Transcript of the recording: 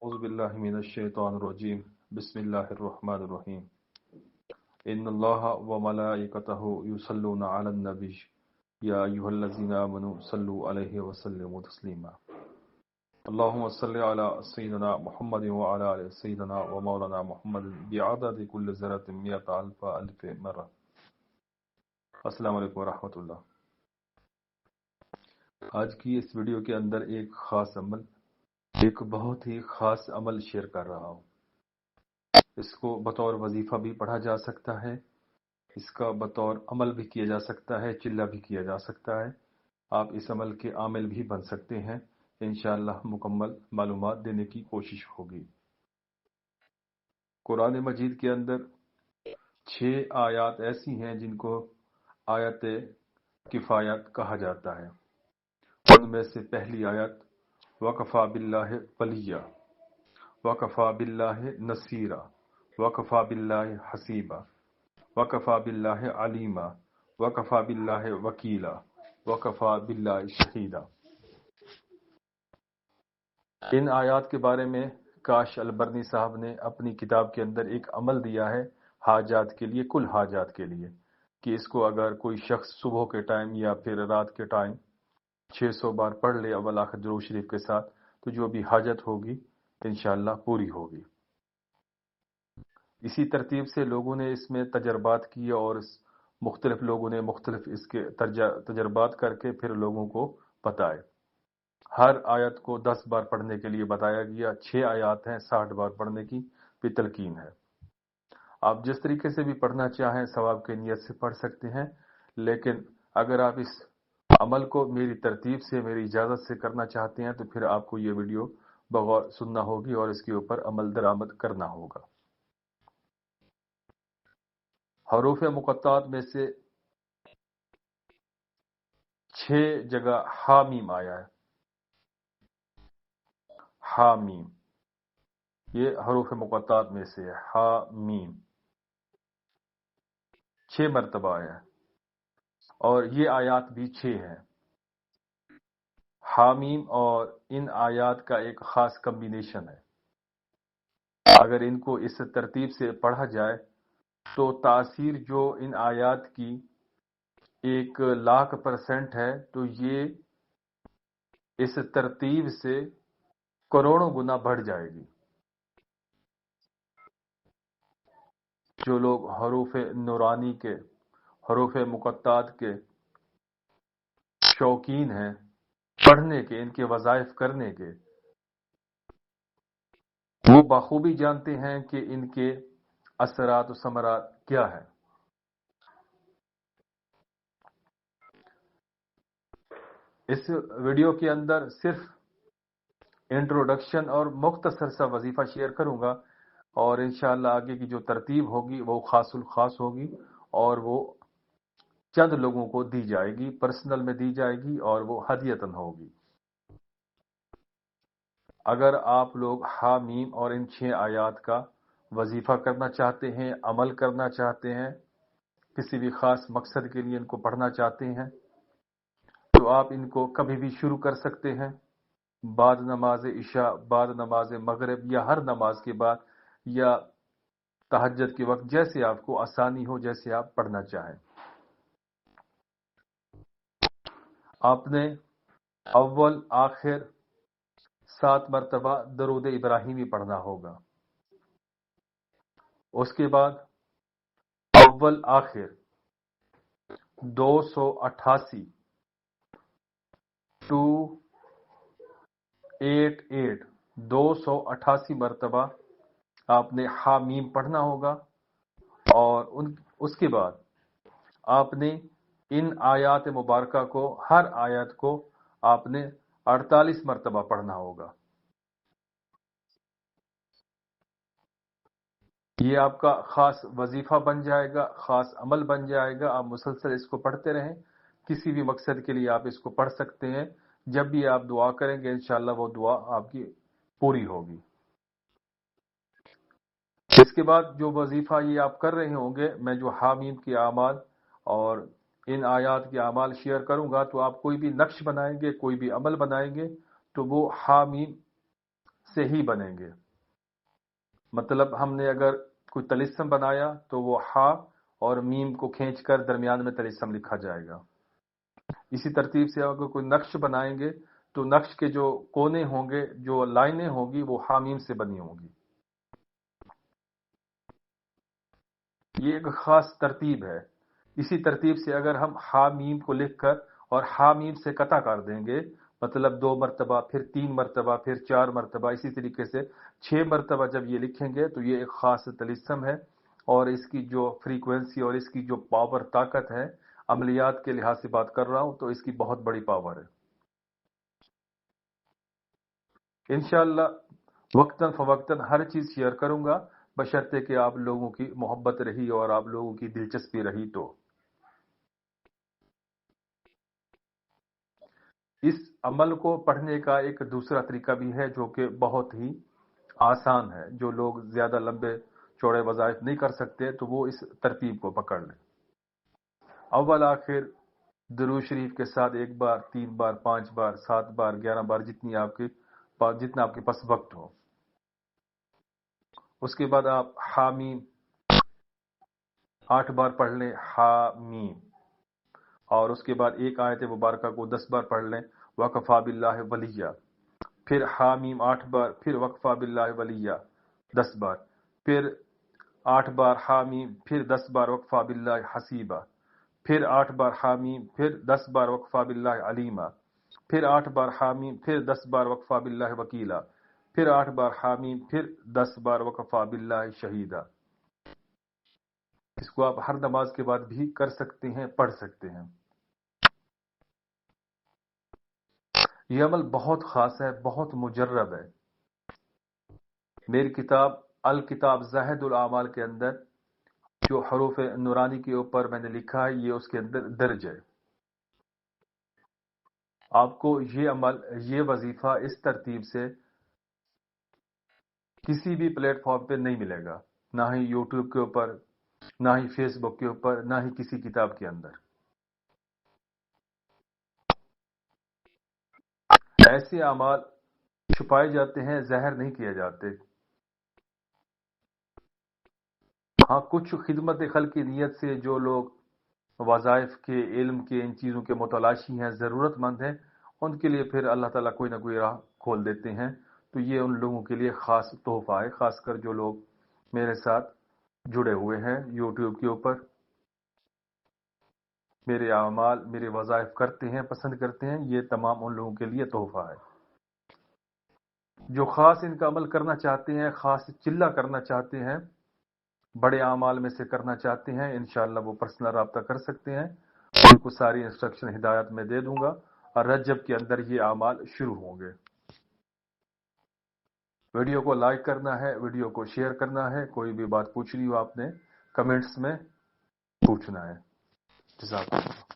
أعوذ بالله من الشيطان الرجيم بسم الله الرحمن الرحيم إن الله وملائكته يصلون على النبي يا أيها الذين آمنوا صلوا عليه وسلموا تسليما اللهم صل على سيدنا محمد وعلى آل سيدنا ومولانا محمد بعدد كل ذرة مئة ألف مرة. السلام علیکم ورحمۃ اللہ. آج کی اس ویڈیو کے اندر ایک بہت ہی خاص عمل شیئر کر رہا ہوں. اس کو بطور وظیفہ بھی پڑھا جا سکتا ہے، اس کا بطور عمل بھی کیا جا سکتا ہے، چلہ بھی کیا جا سکتا ہے. آپ اس عمل کے عامل بھی بن سکتے ہیں. انشاءاللہ مکمل معلومات دینے کی کوشش ہوگی. قرآن مجید کے اندر 6 آیات ایسی ہیں جن کو آیت کفایت کہا جاتا ہے. ان میں سے پہلی آیت وَكَفَى بِاللَّهِ وَلِيًّا، وَكَفَى بِاللَّهِ نَصِيرًا، وَكَفَى بِاللَّهِ حَسِيبًا، وَكَفَى بِاللَّهِ عَلِيمًا، وَكَفَى بِاللَّهِ وَكِيلًا، وَكَفَى بِاللَّهِ شَهِيدًا. ان آیات کے بارے میں کاش البرنی صاحب نے اپنی کتاب کے اندر ایک عمل دیا ہے حاجات کے لیے، کل حاجات کے لیے، کہ اس کو اگر کوئی شخص صبح کے ٹائم یا پھر رات کے ٹائم 600 بار پڑھ لے اول آخر درود شریف کے ساتھ، تو جو بھی حاجت ہوگی انشاءاللہ پوری ہوگی. اسی ترتیب سے لوگوں نے اس میں تجربات کیے اور مختلف لوگوں نے مختلف اس کے تجربات کر کے پھر لوگوں کو بتائے. ہر آیت کو 10 بار پڑھنے کے لیے بتایا گیا. 6 آیات ہیں، 60 بار پڑھنے کی بھی تلقین ہے. آپ جس طریقے سے بھی پڑھنا چاہیں ثواب کی نیت سے پڑھ سکتے ہیں، لیکن اگر آپ اس عمل کو میری ترتیب سے، میری اجازت سے کرنا چاہتے ہیں تو پھر آپ کو یہ ویڈیو بغور سننا ہوگی اور اس کے اوپر عمل درآمد کرنا ہوگا. حروف مقطعات میں سے 6 جگہ حامیم آیا ہے. حامیم یہ حروف مقطعات میں سے ہے. حامیم 6 مرتبہ آیا ہے اور یہ آیات بھی 6 ہیں. حامیم اور ان آیات کا ایک خاص کمبینیشن ہے. اگر ان کو اس ترتیب سے پڑھا جائے تو تاثیر جو ان آیات کی 1,00,000% ہے، تو یہ اس ترتیب سے کروڑوں گنا بڑھ جائے گی. جو لوگ حروف نورانی کے، حروف مقطعات کے شوقین ہیں، پڑھنے کے، ان کے وظائف کرنے کے، وہ بخوبی جانتے ہیں کہ ان کے اثرات و ثمرات کیا ہے. اس ویڈیو کے اندر صرف انٹروڈکشن اور مختصر سا وظیفہ شیئر کروں گا اور انشاءاللہ آگے کی جو ترتیب ہوگی وہ خاص الخاص ہوگی اور وہ چند لوگوں کو دی جائے گی، پرسنل میں دی جائے گی اور وہ ہدیتاً ہوگی. اگر آپ لوگ حامیم اور ان 6 آیات کا وظیفہ کرنا چاہتے ہیں، عمل کرنا چاہتے ہیں، کسی بھی خاص مقصد کے لیے ان کو پڑھنا چاہتے ہیں، تو آپ ان کو کبھی بھی شروع کر سکتے ہیں، بعد نماز عشاء، بعد نماز مغرب یا ہر نماز کے بعد یا تہجد کے وقت، جیسے آپ کو آسانی ہو، جیسے آپ پڑھنا چاہیں. آپ نے اول آخر 7 مرتبہ درود ابراہیمی پڑھنا ہوگا. اس کے بعد اول آخر 288 288 مرتبہ آپ نے حامیم پڑھنا ہوگا اور اس کے بعد آپ نے ان آیات مبارکہ کو، ہر آیت کو آپ نے 48 مرتبہ پڑھنا ہوگا. یہ آپ کا خاص وظیفہ بن جائے گا، خاص عمل بن جائے گا. آپ مسلسل اس کو پڑھتے رہیں، کسی بھی مقصد کے لیے آپ اس کو پڑھ سکتے ہیں. جب بھی آپ دعا کریں گے انشاءاللہ وہ دعا آپ کی پوری ہوگی. اس کے بعد جو وظیفہ یہ آپ کر رہے ہوں گے، میں جو حامیم کے اعمال اور ان آیات کے اعمال شیئر کروں گا، تو آپ کوئی بھی نقش بنائیں گے، کوئی بھی عمل بنائیں گے، تو وہ حامیم سے ہی بنیں گے. مطلب ہم نے اگر کوئی طلسم بنایا تو وہ ہا اور میم کو کھینچ کر درمیان میں طلسم لکھا جائے گا. اسی ترتیب سے اگر کوئی نقش بنائیں گے تو نقش کے جو کونے ہوں گے، جو لائنیں ہوں گی، وہ حامیم سے بنی ہوں گی. یہ ایک خاص ترتیب ہے. اسی ترتیب سے اگر ہم حامیم کو لکھ کر اور حامیم سے قطع کر دیں گے، مطلب 2 مرتبہ، پھر 3 مرتبہ، پھر 4 مرتبہ، اسی طریقے سے 6 مرتبہ جب یہ لکھیں گے تو یہ ایک خاص طلسم ہے، اور اس کی جو فریکوینسی اور اس کی جو پاور، طاقت ہے، عملیات کے لحاظ سے بات کر رہا ہوں تو اس کی بہت بڑی پاور ہے. انشاءاللہ وقتاً فوقتاً ہر چیز شیئر کروں گا، بشرطے کہ آپ لوگوں کی محبت رہی اور آپ لوگوں کی دلچسپی رہی. تو اس عمل کو پڑھنے کا ایک دوسرا طریقہ بھی ہے جو کہ بہت ہی آسان ہے. جو لوگ زیادہ لمبے چوڑے وظائف نہیں کر سکتے تو وہ اس ترتیب کو پکڑ لیں. اول آخر درود شریف کے ساتھ 1 بار، 3 بار، 5 بار، 7 بار، 11 بار، جتنا آپ کے پاس وقت ہو. اس کے بعد آپ حامیم 8 بار پڑھ لیں، حامیم. اور اس کے بعد ایک آیت مبارکہ کو 10 بار پڑھ لیں، وکفیٰ باللہ ولیہ. پھر حامیم 8 بار، پھر وکفیٰ باللہ ولیہ 10 بار، پھر 8 بار حامیم، پھر 10 بار وکفیٰ باللہ حسیبہ، پھر 8 بار حامیم، پھر 10 بار وکفیٰ باللہ علیمہ، پھر 8 بار حامیم، پھر 10 بار وکفیٰ باللہ وکیلا، پھر 8 بار حامیم، پھر 10 بار وکفیٰ باللہ شہیدہ. اس کو آپ ہر نماز کے بعد بھی کر سکتے ہیں، پڑھ سکتے ہیں. یہ عمل بہت خاص ہے، بہت مجرب ہے. میری کتاب الکتاب زاہد الاعمال کے اندر جو حروف نورانی کے اوپر میں نے لکھا ہے، یہ اس کے اندر درج ہے. آپ کو یہ عمل، یہ وظیفہ اس ترتیب سے کسی بھی پلیٹ فارم پہ نہیں ملے گا، نہ ہی یوٹیوب کے اوپر، نہ ہی فیس بک کے اوپر، نہ ہی کسی کتاب کے اندر. ایسے اعمال چھپائے جاتے ہیں، ظاہر نہیں کیے جاتے. ہاں، کچھ خدمت خلق کی نیت سے جو لوگ وظائف کے، علم کے، ان چیزوں کے متلاشی ہیں، ضرورت مند ہیں، ان کے لیے پھر اللہ تعالیٰ کوئی نہ کوئی راہ کھول دیتے ہیں. تو یہ ان لوگوں کے لیے خاص تحفہ ہے، خاص کر جو لوگ میرے ساتھ جڑے ہوئے ہیں یوٹیوب کے اوپر، میرے اعمال، میرے وظائف کرتے ہیں، پسند کرتے ہیں. یہ تمام ان لوگوں کے لیے تحفہ ہے. جو خاص ان کا عمل کرنا چاہتے ہیں، خاص چلہ کرنا چاہتے ہیں، بڑے اعمال میں سے کرنا چاہتے ہیں، انشاءاللہ وہ پرسنل رابطہ کر سکتے ہیں. ان کو ساری انسٹرکشن ہدایت میں دے دوں گا، اور رجب کے اندر یہ اعمال شروع ہوں گے. ویڈیو کو لائک کرنا ہے، ویڈیو کو شیئر کرنا ہے. کوئی بھی بات پوچھنی ہو آپ نے کمنٹس میں پوچھنا ہے. جزاک اللہ.